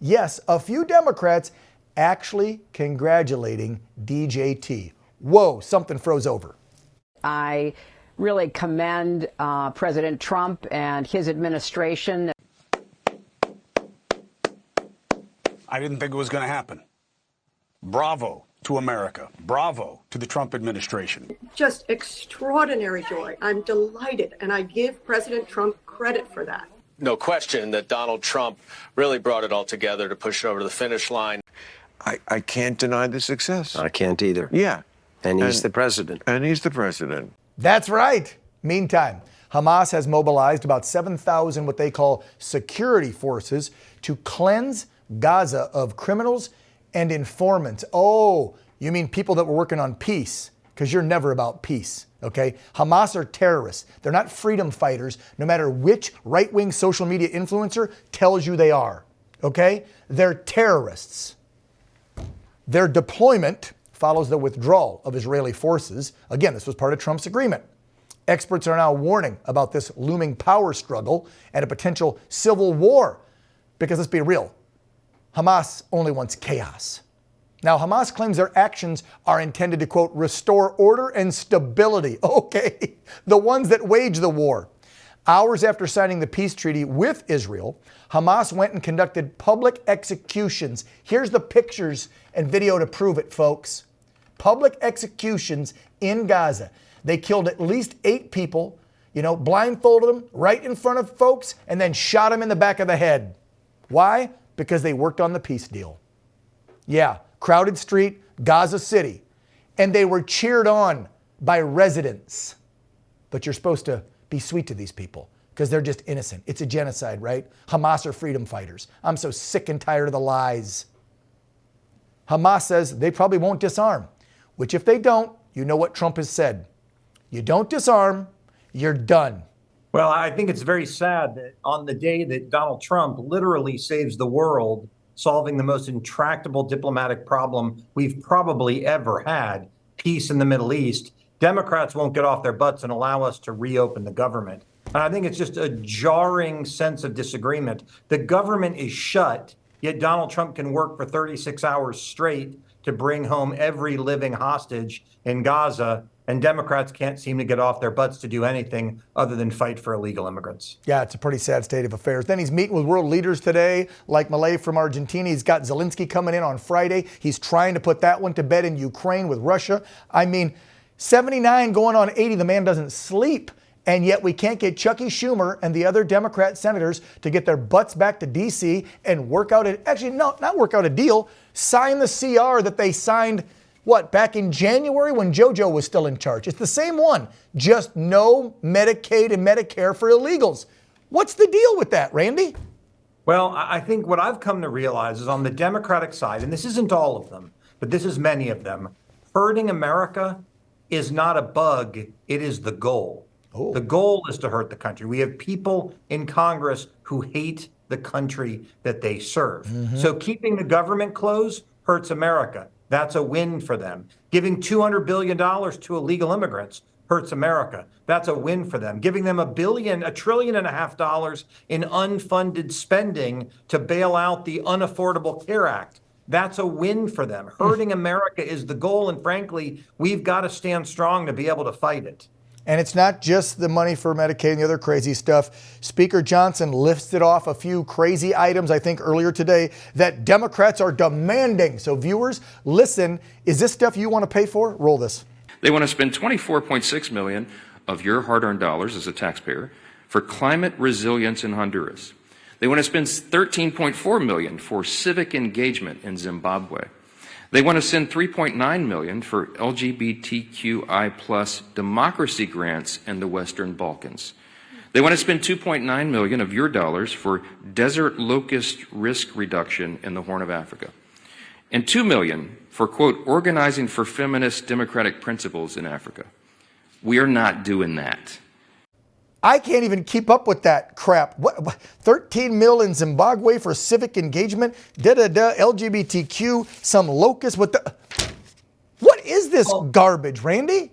yes, a few Democrats actually congratulating DJT. Whoa, something froze over. I really commend President Trump and his administration. I didn't think it was going to happen. Bravo to America. Bravo to the Trump administration. Just extraordinary joy. I'm delighted, and I give President Trump credit for that. No question that Donald Trump really brought it all together to push it over the finish line. I can't deny the success. I can't either. Yeah. And he's the president. And he's the president. That's right. Meantime, Hamas has mobilized about 7,000 what they call security forces to cleanse Gaza of criminals and informants. Oh, you mean people that were working on peace? Because you're never about peace, okay? Hamas are terrorists. They're not freedom fighters, no matter which right-wing social media influencer tells you they are, okay? They're terrorists. Their deployment follows the withdrawal of Israeli forces. Again, this was part of Trump's agreement. Experts are now warning about this looming power struggle and a potential civil war. Because let's be real, Hamas only wants chaos. Now, Hamas claims their actions are intended to, quote, restore order and stability. Okay, the ones that wage the war. Hours after signing the peace treaty with Israel, Hamas went and conducted public executions. Here's the pictures and video to prove it, folks. Public executions in Gaza. They killed at least 8 people, blindfolded them right in front of folks, and then shot them in the back of the head. Why? Because they worked on the peace deal. Yeah, crowded street, Gaza City. And they were cheered on by residents. But you're supposed to be sweet to these people because they're just innocent. It's a genocide, right? Hamas are freedom fighters. I'm so sick and tired of the lies. Hamas says they probably won't disarm, which if they don't, you know what Trump has said. You don't disarm, you're done. Well, I think it's very sad that on the day that Donald Trump literally saves the world, solving the most intractable diplomatic problem we've probably ever had, peace in the Middle East, Democrats won't get off their butts and allow us to reopen the government. And I think it's just a jarring sense of disagreement. The government is shut, yet Donald Trump can work for 36 hours straight to bring home every living hostage in Gaza, and Democrats can't seem to get off their butts to do anything other than fight for illegal immigrants. Yeah, it's a pretty sad state of affairs. Then he's meeting with world leaders today, like Milei from Argentina. He's got Zelensky coming in on Friday. He's trying to put that one to bed in Ukraine with Russia. I mean, 79 going on 80, the man doesn't sleep. And yet we can't get Chucky Schumer and the other Democrat senators to get their butts back to D.C. and work out not work out a deal, sign the CR that they signed, back in January when JoJo was still in charge. It's the same one, just no Medicaid and Medicare for illegals. What's the deal with that, Randy? Well, I think what I've come to realize is on the Democratic side, and this isn't all of them, but this is many of them, hurting America is not a bug, it is the goal. Oh. The goal is to hurt the country. We have people in Congress who hate the country that they serve. Mm-hmm. So keeping the government closed hurts America. That's a win for them. Giving $200 billion to illegal immigrants hurts America. That's a win for them. Giving them $1.5 trillion in unfunded spending to bail out the Unaffordable Care Act. That's a win for them. Hurting America is the goal. And frankly, we've got to stand strong to be able to fight it. And it's not just the money for Medicaid and the other crazy stuff. Speaker Johnson listed off a few crazy items, I think, earlier today that Democrats are demanding. So viewers, listen, is this stuff you want to pay for? Roll this. They want to spend $24.6 million of your hard-earned dollars as a taxpayer for climate resilience in Honduras. They want to spend $13.4 million for civic engagement in Zimbabwe. They want to send $3.9 million for LGBTQI plus democracy grants in the Western Balkans. They want to spend $2.9 million of your dollars for desert locust risk reduction in the Horn of Africa. And $2 million for, quote, organizing for feminist democratic principles in Africa. We are not doing that. I can't even keep up with that crap. What 13 mil in Zimbabwe for civic engagement, LGBTQ, some locust with the... What is this garbage, Randy?